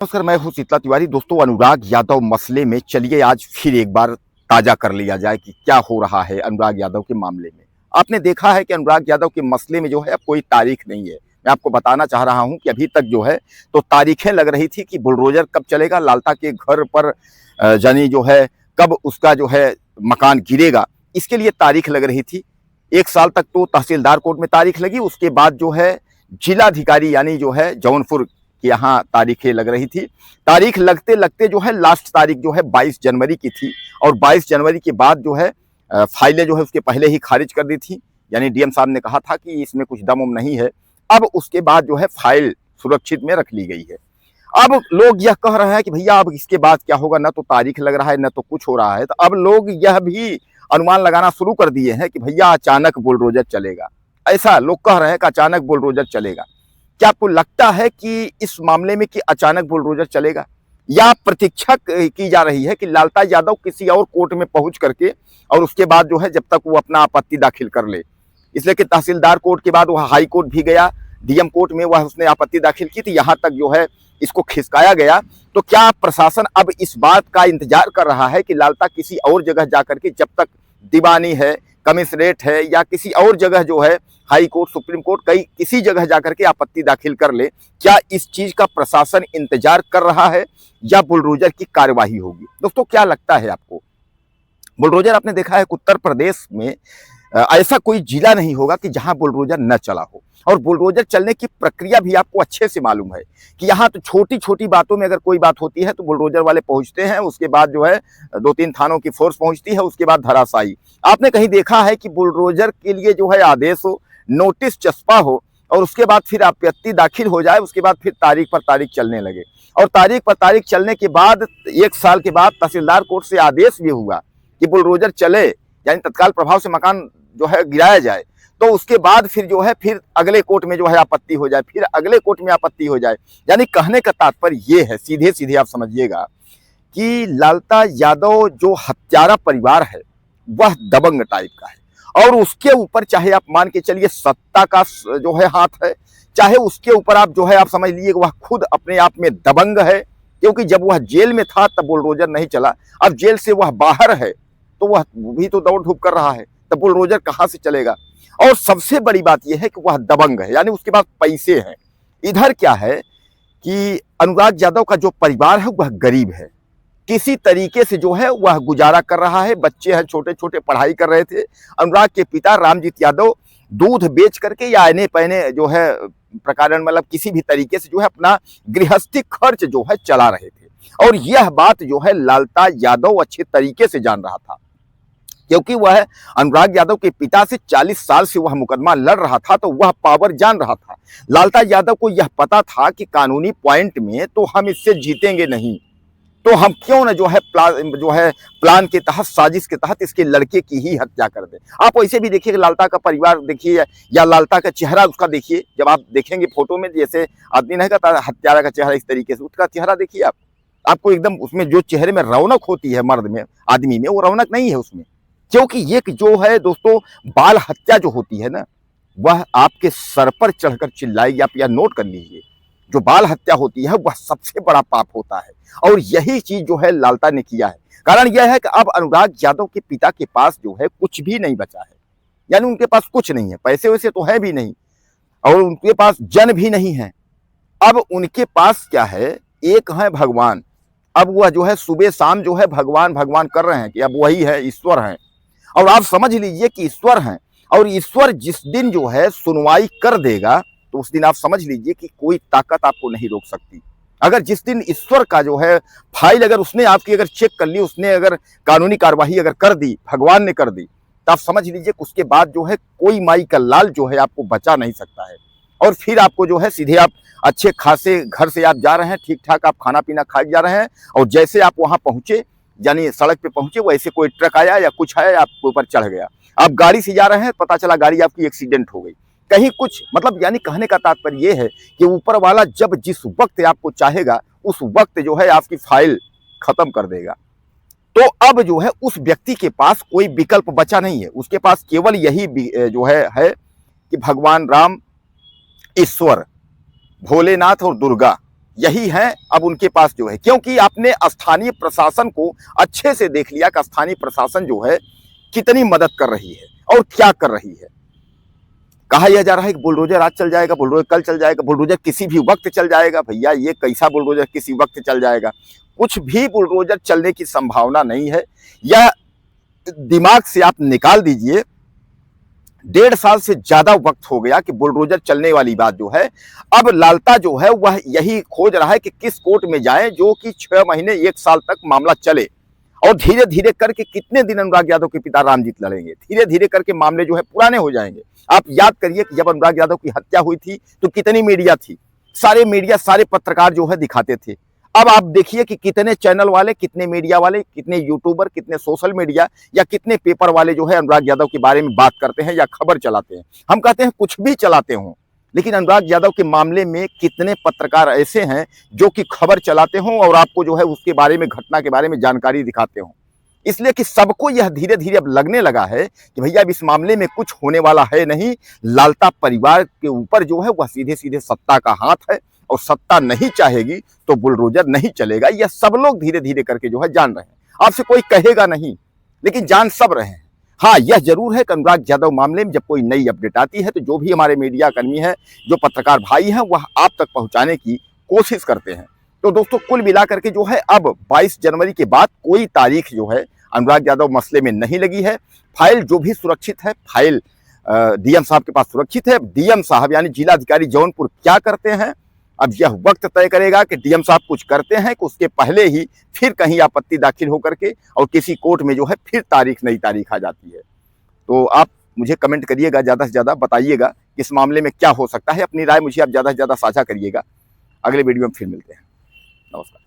नमस्कार, मैं हूं शीतला तिवारी। दोस्तों, अनुराग यादव मसले में चलिए आज फिर एक बार ताजा कर लिया जाए कि क्या हो रहा है अनुराग यादव के मामले में। आपने देखा है कि अनुराग यादव के मसले में जो है अब कोई तारीख नहीं है। मैं आपको बताना चाह रहा हूं कि अभी तक जो है तो तारीखें लग रही थी कि बुलडोजर कब चलेगा, लालता के घर पर जानी जो है कब उसका जो है मकान गिरेगा, इसके लिए तारीख लग रही थी। 1 साल तक तो तहसीलदार कोर्ट में तारीख लगी, उसके बाद जो है जिलाधिकारी यानी जो है जौनपुर कि यहाँ तारीखें लग रही थी। तारीख लगते लगते जो है लास्ट तारीख जो है 22 जनवरी की थी और 22 जनवरी के बाद जो है फाइलें जो है उसके पहले ही खारिज कर दी थी। यानी डीएम साहब ने कहा था कि इसमें कुछ दम उम नहीं है। अब उसके बाद जो है फाइल सुरक्षित में रख ली गई है। अब लोग यह कह रहे हैं कि भैया अब इसके बाद क्या होगा, न तो तारीख लग रहा है न तो कुछ हो रहा है। तो अब लोग यह भी अनुमान लगाना शुरू कर दिए हैं कि भैया अचानक बुलडोजर चलेगा। ऐसा लोग कह रहे हैं कि अचानक बुलडोजर चलेगा। क्या आपको लगता है कि इस मामले में कि अचानक बुलडोजर चलेगा, या प्रतीक्षा की जा रही है कि लालता यादव किसी और कोर्ट में पहुंच करके और उसके बाद जो है जब तक वो अपना आपत्ति दाखिल कर ले। इसलिए कि तहसीलदार कोर्ट के बाद वह हाई कोर्ट भी गया, डीएम कोर्ट में वह उसने आपत्ति दाखिल की थी, यहाँ तक जो है इसको खिसकाया गया। तो क्या प्रशासन अब इस बात का इंतजार कर रहा है कि लालता किसी और जगह जाकर के, जब तक दीवानी है, कमिश्नरेट है या किसी और जगह जो है हाई कोर्ट, सुप्रीम कोर्ट, कई किसी जगह जाकर के आपत्ति दाखिल कर ले, क्या इस चीज का प्रशासन इंतजार कर रहा है या बुलडोजर की कार्यवाही होगी? दोस्तों, क्या लगता है आपको? बुलडोजर आपने देखा है उत्तर प्रदेश में ऐसा कोई जिला नहीं होगा कि जहां बुलडोजर न चला हो। और बुलडोजर चलने की प्रक्रिया भी आपको अच्छे से मालूम है कि यहाँ तो छोटी छोटी बातों में अगर कोई बात होती है तो बुलडोजर वाले पहुंचते हैं, उसके बाद जो है 2-3 थानों की फोर्स पहुंचती है, उसके बाद धराशायी। आपने कहीं देखा है कि बुलडोजर के लिए जो है आदेश हो, नोटिस चस्पा हो और उसके बाद फिर आपत्ति दाखिल हो जाए, उसके बाद फिर तारीख पर तारीख चलने लगे। और तारीख पर तारीख चलने के बाद 1 साल के बाद तहसीलदार कोर्ट से आदेश भी हुआ कि बुलडोजर चले, यानी तत्काल प्रभाव से मकान जो है गिराया जाए। तो उसके बाद फिर जो है फिर अगले कोर्ट में जो है आपत्ति हो जाए, फिर अगले कोर्ट में आपत्ति हो जाए। यानी कहने का तात्पर्य ये है, सीधे सीधे आप समझिएगा कि लालता यादव जो हत्यारा परिवार है वह दबंग टाइप का है। और उसके ऊपर चाहे आप मान के चलिए सत्ता का जो है हाथ है, चाहे उसके ऊपर आप जो है आप समझ लीजिए वह खुद अपने आप में दबंग है। क्योंकि जब वह जेल में था तब बुलडोजर नहीं चला, अब जेल से वह बाहर है तो वह भी तो दौड़ धूप कर रहा है, तब बुलडोजर कहाँ से चलेगा? और सबसे बड़ी बात यह है कि वह दबंग है, यानी उसके पास पैसे हैं। इधर क्या है कि अनुराग यादव का जो परिवार है वह गरीब है, किसी तरीके से जो है वह गुजारा कर रहा है। बच्चे हैं छोटे छोटे, पढ़ाई कर रहे थे। अनुराग के पिता रामजीत यादव दूध बेच करके या आने पहने जो है प्रकार मतलब किसी भी तरीके से जो है अपना गृहस्थी खर्च जो है चला रहे थे। और यह बात जो है लालता यादव अच्छे तरीके से जान रहा था, क्योंकि वह अनुराग यादव के पिता से 40 साल से वह मुकदमा लड़ रहा था, तो वह पावर जान रहा था। लालता यादव को यह पता था कि कानूनी पॉइंट में तो हम इससे जीतेंगे नहीं, तो हम क्यों न जो है प्लान के तहत, साजिश के तहत इसके लड़के की ही हत्या कर दें। आप वैसे भी देखिए लालता का परिवार देखिए या लालता का चेहरा उसका देखिए, जब आप देखेंगे फोटो में जैसे आदमी नहीं कहता हत्यारा का चेहरा इस तरीके से, उसका चेहरा देखिए आप, आपको एकदम उसमें जो चेहरे में रौनक होती है मर्द में, आदमी में, वो रौनक नहीं है उसमें। क्योंकि ये जो है दोस्तों बाल हत्या जो होती है ना, वह आपके सर पर चढ़कर चिल्लाएगी। आप यह नोट कर लीजिए, जो बाल हत्या होती है वह सबसे बड़ा पाप होता है। और यही चीज जो है लालता ने किया है। कारण यह है कि अब अनुराग यादव के पिता के पास जो है कुछ भी नहीं बचा है, यानी उनके पास कुछ नहीं है, पैसे वैसे तो है भी नहीं और उनके पास जन भी नहीं है। अब उनके पास क्या है, एक है भगवान। अब वह जो है सुबह शाम जो है भगवान भगवान कर रहे हैं कि अब वही है, ईश्वर हैं। और आप समझ लीजिए कि ईश्वर हैं, और ईश्वर जिस दिन जो है सुनवाई कर देगा तो उस दिन आप समझ लीजिए कि कोई ताकत आपको नहीं रोक सकती। अगर जिस दिन ईश्वर का जो है फाइल अगर उसने आपकी अगर चेक कर ली, उसने अगर कानूनी कार्यवाही अगर कर दी, भगवान ने कर दी, तो आप समझ लीजिए कि उसके बाद जो है कोई माई का लाल जो है आपको बचा नहीं सकता है। और फिर आपको जो है सीधे आप अच्छे खासे घर से आप जा रहे हैं, ठीक ठाक आप खाना पीना खा जा रहे हैं, और जैसे आप वहां पहुंचे यानी सड़क पे पहुंचे, वैसे कोई ट्रक आया या कुछ आया आपके ऊपर चढ़ गया। आप गाड़ी से जा रहे हैं, पता चला गाड़ी आपकी एक्सीडेंट हो गई, कहीं कुछ मतलब। यानी कहने का तात्पर्य यह है कि ऊपर वाला जब जिस वक्त आपको चाहेगा उस वक्त जो है आपकी फाइल खत्म कर देगा। तो अब जो है उस व्यक्ति के पास कोई विकल्प बचा नहीं है, उसके पास केवल यही जो है कि भगवान राम, ईश्वर, भोलेनाथ और दुर्गा, यही हैं अब उनके पास जो है, क्योंकि आपने स्थानीय प्रशासन को अच्छे से देख लिया कि स्थानीय प्रशासन जो है कितनी मदद कर रही है और क्या कर रही है। कहा यह जा रहा है कि बुलडोजर आज चल जाएगा, बुलडोजर कल चल जाएगा, बुलडोजर किसी भी वक्त चल जाएगा। भैया ये कैसा बुलडोजर किसी वक्त चल जाएगा? कुछ भी बुलडोजर चलने की संभावना नहीं है। यह दिमाग से आप निकाल दीजिए। 1.5 साल से ज्यादा वक्त हो गया कि बुलडोजर चलने वाली बात जो है, अब लालता जो है वह यही खोज रहा है कि किस कोर्ट में जाए जो कि 6 महीने 1 साल तक मामला चले। और धीरे धीरे करके कितने दिन अनुराग यादव के पिता रामजीत लड़ेंगे? धीरे धीरे करके मामले जो है पुराने हो जाएंगे। आप याद करिए कि जब अनुराग यादव की हत्या हुई थी तो कितनी मीडिया थी, सारे मीडिया सारे पत्रकार जो है दिखाते थे। अब आप देखिए कि कितने चैनल वाले, कितने मीडिया वाले, कितने यूट्यूबर, कितने सोशल मीडिया या कितने पेपर वाले जो है अनुराग यादव के बारे में बात करते हैं या खबर चलाते हैं। हम कहते हैं कुछ भी चलाते हों, लेकिन अनुराग यादव के मामले में कितने पत्रकार ऐसे हैं जो कि खबर चलाते हों और आपको जो है उसके बारे में, घटना के बारे में जानकारी दिखाते हों। इसलिए कि सबको यह धीरे धीरे अब लगने लगा है कि भैया अब इस मामले में कुछ होने वाला है नहीं। लालता परिवार के ऊपर जो है वह सीधे सीधे सत्ता का हाथ है और सत्ता नहीं चाहेगी तो बुलडोजर नहीं चलेगा। यह सब लोग धीरे धीरे करके जो है जान रहे हैं। आपसे कोई कहेगा नहीं, लेकिन जान सब रहे हैं। हाँ, यह जरूर है कि अनुराग यादव मामले में जब कोई नई अपडेट आती है तो जो भी हमारे मीडिया कर्मी हैं, जो पत्रकार भाई हैं, वह आप तक पहुंचाने की कोशिश करते हैं। तो दोस्तों कुल मिलाकर के जो है अब 22 जनवरी के बाद कोई तारीख जो है अनुराग यादव मसले में नहीं लगी है। फाइल जो भी सुरक्षित है, फाइल डीएम साहब के पास सुरक्षित है। डीएम साहब यानी जिलाधिकारी जौनपुर क्या करते हैं, अब यह वक्त तय करेगा कि डीएम साहब कुछ करते हैं कि उसके पहले ही फिर कहीं आपत्ति दाखिल होकर के और किसी कोर्ट में जो है फिर नई तारीख आ जाती है। तो आप मुझे कमेंट करिएगा, ज़्यादा से ज़्यादा बताइएगा इस मामले में क्या हो सकता है। अपनी राय मुझे आप ज़्यादा से ज़्यादा साझा करिएगा। अगले वीडियो में फिर मिलते हैं। नमस्कार।